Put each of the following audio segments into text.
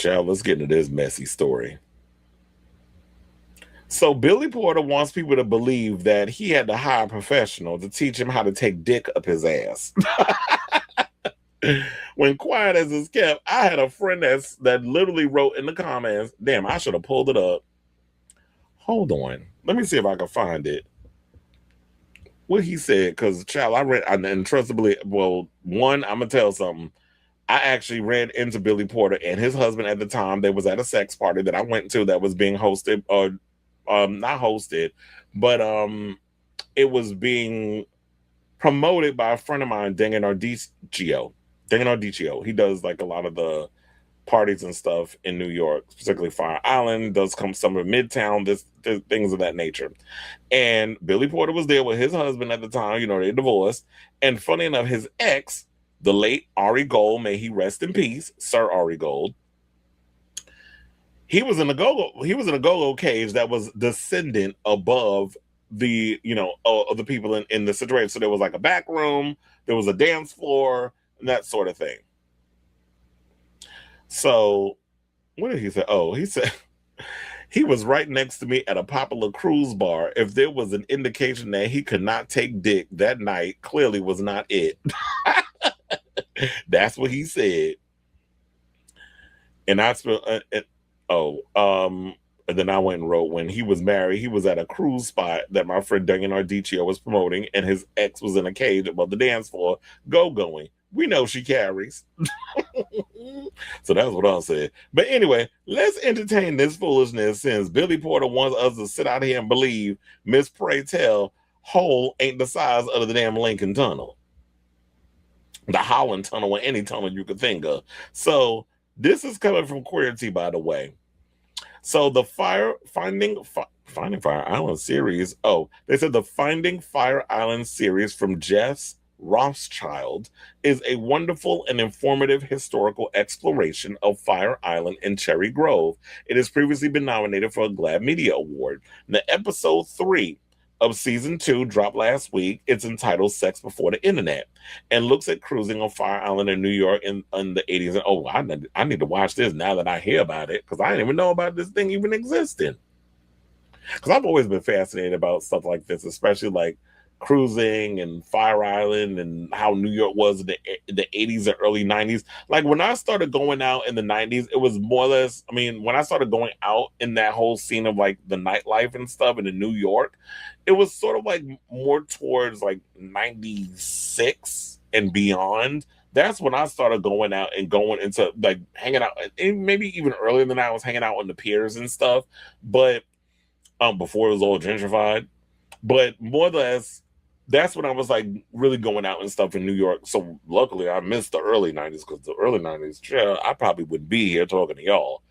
Child, let's get into this messy story. So Billy Porter wants people to believe that he had to hire a professional to teach him how to take dick up his ass. When quiet as it's kept, I had a friend that literally wrote in the comments, damn, I should have pulled it up. Hold on. Let me see if I can find it. What he said, because child, I read and trustably, well, one, I'm gonna tell something. I actually ran into Billy Porter and his husband at the time. They was at a sex party that I went to that was being hosted, or not hosted, but it was being promoted by a friend of mine, Dengan Ardicchio. Dengan Ardicchio. He does like a lot of the parties and stuff in New York, particularly Fire Island, does come some of Midtown, this things of that nature. And Billy Porter was there with his husband at the time, you know, they divorced. And funny enough, his ex, the late Ari Gold, may he rest in peace, Sir Ari Gold, he was in a go-go cage that was descendant above the, you know, of the people in the situation. So there was like a back room, there was a dance floor, and that sort of thing. So what did he say? Oh, he said he was right next to me at a popular cruise bar. If there was an indication that he could not take dick that night, clearly was not it. That's what he said. And I spent and then I went and wrote, when he was married, he was at a cruise spot that my friend Duncan Ardicchio was promoting, and his ex was in a cage above the dance floor, going. We know she carries. So that's what I said. But anyway, let's entertain this foolishness, since Billy Porter wants us to sit out here and believe Miss Pray Tell hole ain't the size of the damn Lincoln Tunnel, the Holland Tunnel, or any tunnel you could think of. So this is coming from Queerty, by the way. So the Finding Fire Island series. Oh, they said the Finding Fire Island series from Jess Rothschild is a wonderful and informative historical exploration of Fire Island and Cherry Grove. It has previously been nominated for a GLAAD Media Award. The episode 3 of season 2 dropped last week. It's entitled Sex Before the Internet, and looks at cruising on Fire Island in New York in the 80s. And oh, I need to watch this now that I hear about it, because I didn't even know about this thing even existing. Because I've always been fascinated about stuff like this, especially like cruising and Fire Island and how New York was in the 80s and early 90s. Like when I started going out in the 90s, it was more or less, I mean, when I started going out in that whole scene of like the nightlife and stuff in New York, it was sort of like more towards like 96 and beyond. That's when I started going out and going into like hanging out, and maybe even earlier than that, I was hanging out on the piers and stuff. But before it was all gentrified. But more or less, that's when I was like really going out and stuff in New York. So luckily I missed the early 90s, because the early 90s, yeah, I probably wouldn't be here talking to y'all.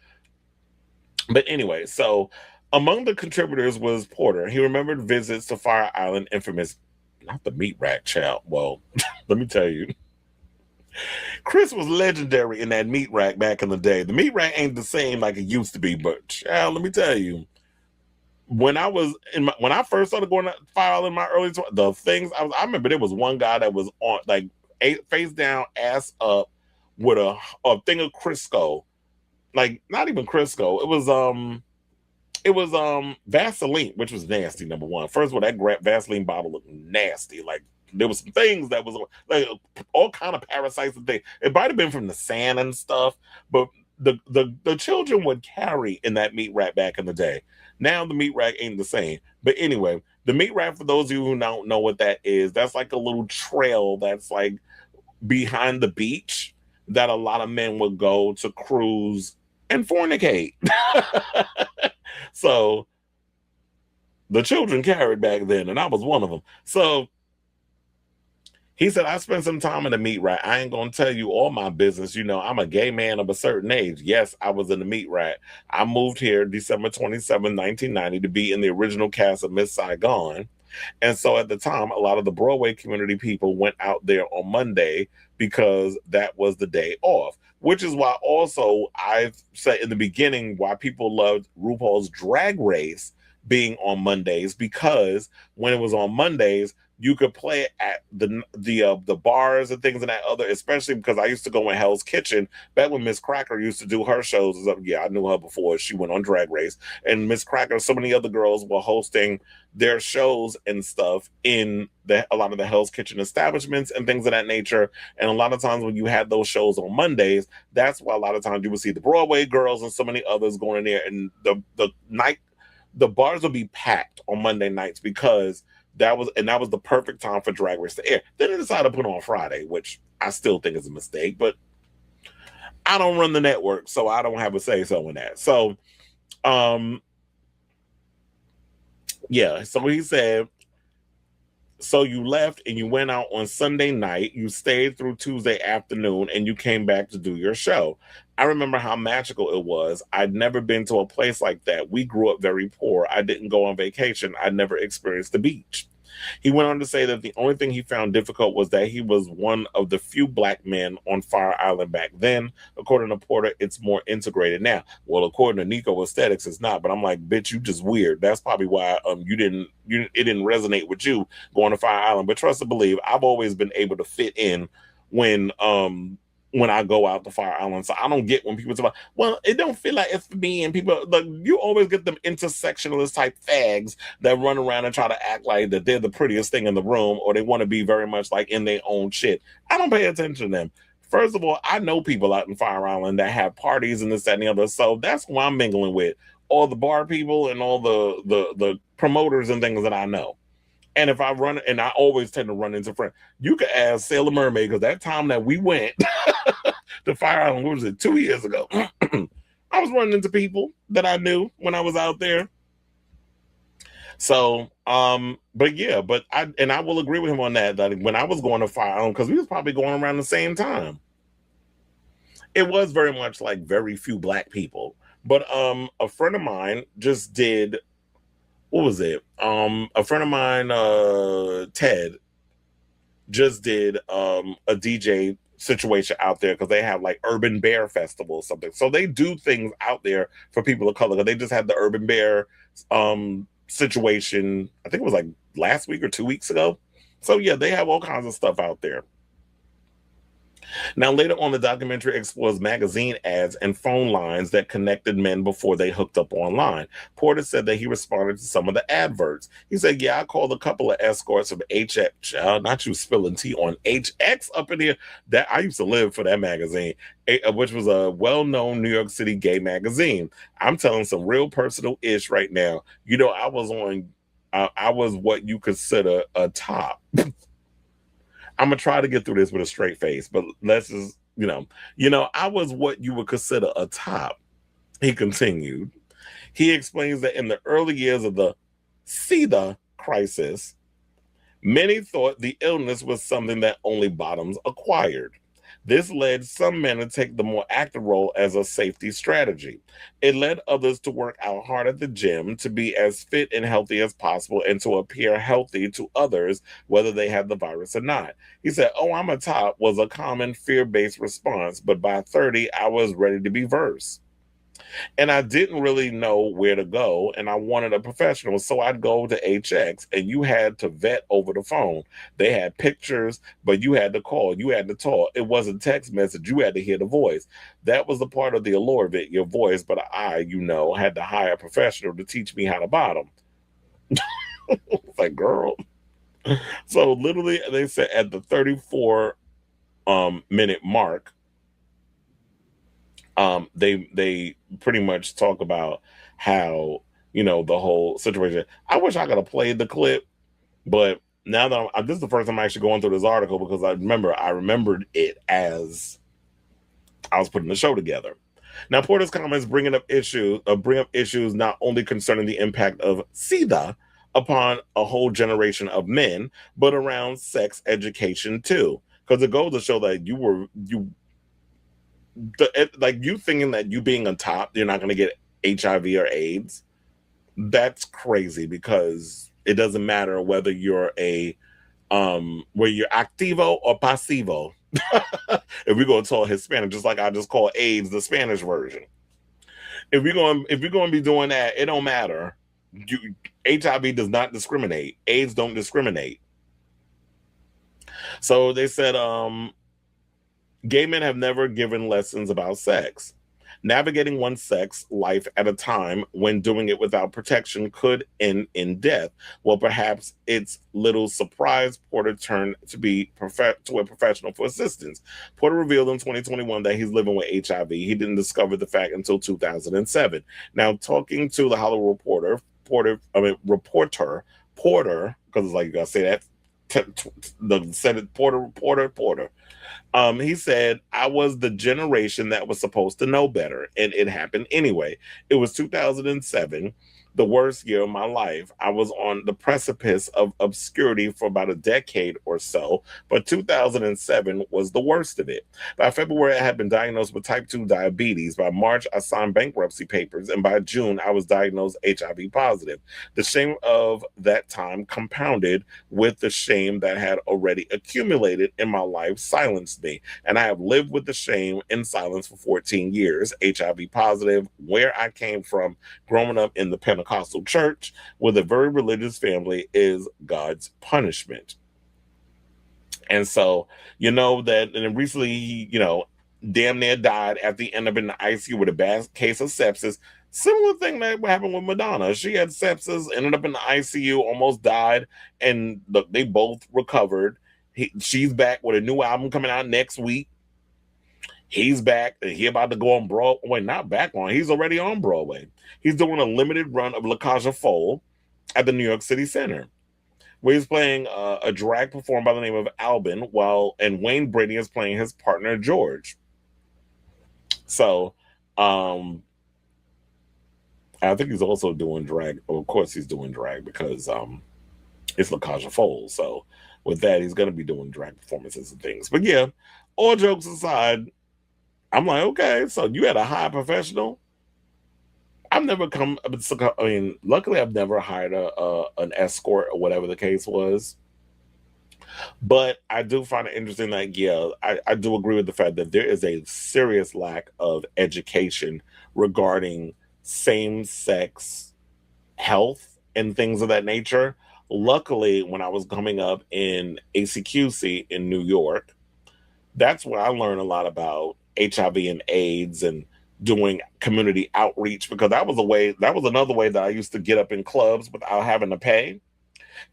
But anyway, so among the contributors was Porter. He remembered visits to Fire Island, infamous, not the meat rack, child. Well, let me tell you. Chris was legendary in that meat rack back in the day. The meat rack ain't the same like it used to be, but child, let me tell you, when I first started going to Fire Island in my early 20s, the things I remember, there was one guy that was on like face down, ass up, with a thing of Crisco, like not even Crisco. It was Vaseline, which was nasty. Number one, first of all, that Vaseline bottle looked nasty. Like there was some things that was like all kind of parasites and things. It might have been from the sand and stuff, but the children would carry in that meat rack back in the day. Now the meat rack ain't the same. But anyway, the meat rack, for those of you who don't know what that is, that's like a little trail that's like behind the beach that a lot of men would go to cruise and fornicate. So the children carried back then, and I was one of them. So he said, I spent some time in the meat rack. I ain't going to tell you all my business. You know, I'm a gay man of a certain age. Yes, I was in the meat rack. I moved here December 27, 1990, to be in the original cast of Miss Saigon. And so at the time, a lot of the Broadway community people went out there on Monday because that was the day off, which is why also I've said in the beginning why people loved RuPaul's Drag Race being on Mondays, because when it was on Mondays, you could play it at the bars and things in that other, especially because I used to go in Hell's Kitchen back when Miss Cracker used to do her shows. Yeah, I knew her before she went on Drag Race, and Miss Cracker, so many other girls were hosting their shows and stuff in a lot of the Hell's Kitchen establishments and things of that nature. And a lot of times when you had those shows on Mondays, that's why a lot of times you would see the Broadway girls and so many others going in there, and the bars would be packed on Monday nights because that was the perfect time for Drag Race to air. Then they decided to put on Friday, which I still think is a mistake, but I don't run the network, so I don't have a say so in that. So yeah, so he said, so you left and you went out on Sunday night, you stayed through Tuesday afternoon, and you came back to do your show. I remember how magical it was. I'd never been to a place like that. We grew up very poor. I didn't go on vacation. I never experienced the beach. He went on to say that the only thing he found difficult was that he was one of the few black men on Fire Island back then. According to Porter, it's more integrated now. Well, according to Nico Aesthetics, it's not. But I'm like, bitch, you just weird. That's probably why it didn't resonate with you going to Fire Island. But trust and believe, I've always been able to fit in when I go out to Fire Island. So I don't get when people talk about, well, it don't feel like it's for me. And people, like, you always get them intersectionalist type fags that run around and try to act like that they're the prettiest thing in the room, or they want to be very much like in their own shit. I don't pay attention to them. First of all, I know people out in Fire Island that have parties and this, that, and the other. So that's who I'm mingling with. All the bar people and all the promoters and things that I know. And if I run, and I always tend to run into friends, you could ask Sailor Mermaid, because that time that we went to Fire Island, what was it, 2 years ago? I was running into people that I knew when I was out there. So, but yeah, I will agree with him on that when I was going to Fire Island, because we was probably going around the same time, it was very much like very few black people. But a friend of mine just did, what was it? A friend of mine, Ted, just did a DJ situation out there because they have like Urban Bear Festival or something. So they do things out there for people of color. They just had the Urban Bear situation, I think it was like last week or 2 weeks ago. So yeah, they have all kinds of stuff out there. Now, later on, the documentary explores magazine ads and phone lines that connected men before they hooked up online. Porter said that he responded to some of the adverts. He said, yeah, I called a couple of escorts from HX, not you spilling tea on HX up in here. That I used to live for that magazine, which was a well-known New York City gay magazine. I'm telling some real personal ish right now. You know, I was what you consider a top. I'm gonna try to get through this with a straight face, but let's just, I was what you would consider a top. He continued. He explains that in the early years of the SIDA crisis, many thought the illness was something that only bottoms acquired. This led some men to take the more active role as a safety strategy. It led others to work out hard at the gym, to be as fit and healthy as possible, and to appear healthy to others, whether they had the virus or not. He said, oh, I'm a top was a common fear-based response, but by 30, I was ready to be versed. And I didn't really know where to go, and I wanted a professional, so I'd go to HX, and you had to vet over the phone. They had pictures, but you had to call, you had to talk. It wasn't text message, you had to hear the voice. That was the part of the allure of it, your voice, but I, had to hire a professional to teach me how to bottom. It's like, girl. So literally, they said at the 34 minute mark, they pretty much talk about how, the whole situation. I wish I could have played the clip, but now that this is the first time I'm actually going through this article, because I remembered it as I was putting the show together. Now, Porter's comments bring up issues not only concerning the impact of SIDA upon a whole generation of men, but around sex education too, because it goes to show that you thinking that you being on top, you're not going to get HIV or AIDS. That's crazy, because it doesn't matter whether you're where you're activo or pasivo. If we're going to talk Hispanic, just like I just call AIDS the Spanish version. If you're going to be doing that, it don't matter. HIV does not discriminate. AIDS don't discriminate. So they said, gay men have never given lessons about sex. Navigating one's sex life at a time when doing it without protection could end in death. Well, perhaps it's little surprise Porter turned to a professional for assistance. Porter revealed in 2021 that he's living with HIV. He didn't discover the fact until 2007. Now, talking to the Hollywood Reporter, Porter, because it's like you gotta say that. The said it Porter. He said, I was the generation that was supposed to know better, and it happened anyway. It was 2007, the worst year of my life. I was on the precipice of obscurity for about a decade or so, but 2007 was the worst of it. By February, I had been diagnosed with type 2 diabetes. By March, I signed bankruptcy papers, and by June, I was diagnosed HIV positive. The shame of that time compounded with the shame that had already accumulated in my life silenced me. And I have lived with the shame in silence for 14 years. HIV positive, where I came from, growing up in the Pentecostal church with a very religious family, is God's punishment. And so, you know, that, and then recently, damn near died after he ended up in the ICU with a bad case of sepsis. Similar thing that happened with Madonna. She had sepsis, ended up in the ICU, almost died, and look, they both recovered. She's back with a new album coming out next week. He's back, and he about to go on Broadway. Not back on. He's already on Broadway. He's doing a limited run of La Cage aux Folles at the New York City Center, where he's playing a drag performer by the name of Albin, and Wayne Brady is playing his partner George. So, I think he's also doing drag. Well, of course, he's doing drag because it's La Cage aux Folles. So, with that, he's going to be doing drag performances and things. But yeah, all jokes aside, I'm like, okay, so you had a high professional. I've never come. I mean, luckily, I've never hired an escort or whatever the case was. But I do find it interesting that, yeah, I do agree with the fact that there is a serious lack of education regarding same sex health and things of that nature. Luckily, when I was coming up in ACQC in New York, that's where I learned a lot about HIV and AIDS and doing community outreach, because that was another way that I used to get up in clubs without having to pay,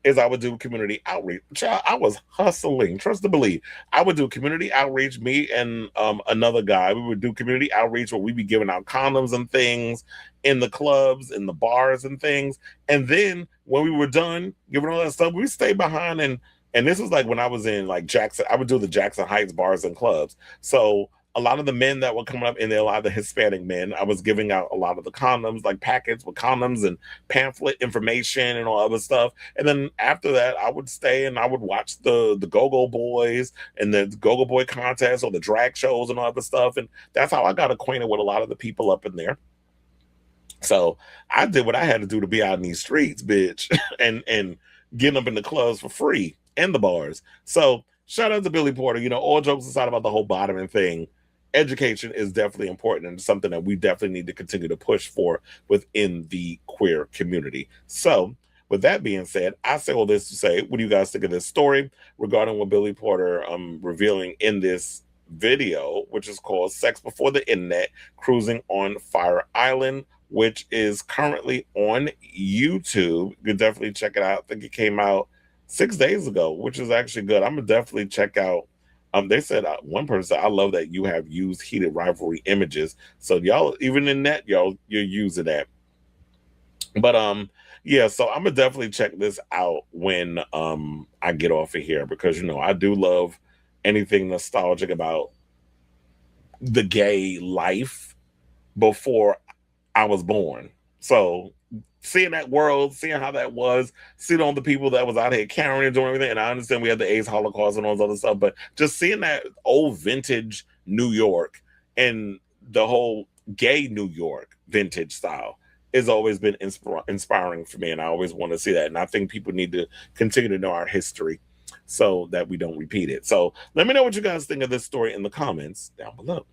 is I would do community outreach. Child, I was hustling, trust to believe. I would do community outreach, me and another guy. We would do community outreach where we'd be giving out condoms and things in the clubs, in the bars and things. And then when we were done giving all that stuff, we stayed behind, and this was like when I was in like Jackson. I would do the Jackson Heights bars and clubs. So a lot of the men that were coming up, and there, a lot of the Hispanic men, I was giving out a lot of the condoms, like packets with condoms and pamphlet information and all other stuff. And then after that, I would stay and I would watch the Go-Go Boys and the Go-Go Boy contest or the drag shows and all other stuff. And that's how I got acquainted with a lot of the people up in there. So I did what I had to do to be out in these streets, bitch, and getting up in the clubs for free and the bars. So shout out to Billy Porter. You know, all jokes aside about the whole bottoming thing, education is definitely important and something that we definitely need to continue to push for within the queer community. So, with that being said, I say all this to say, what do you guys think of this story regarding what Billy Porter revealing in this video, which is called Sex Before the Internet, Cruising on Fire Island, which is currently on YouTube. You can definitely check it out. I think it came out 6 days ago, which is actually good. I'm gonna definitely check out. They said, one person said, I love that you have used heated rivalry images. So y'all, even in that, you're using that. But yeah, so I'm gonna definitely check this out when I get off of here, because I do love anything nostalgic about the gay life before I was born. So seeing that world, seeing how that was, seeing all the people that was out here carrying and doing everything. And I understand we had the AIDS Holocaust and all this other stuff, but just seeing that old vintage New York and the whole gay New York vintage style has always been inspiring for me. And I always want to see that. And I think people need to continue to know our history so that we don't repeat it. So let me know what you guys think of this story in the comments down below.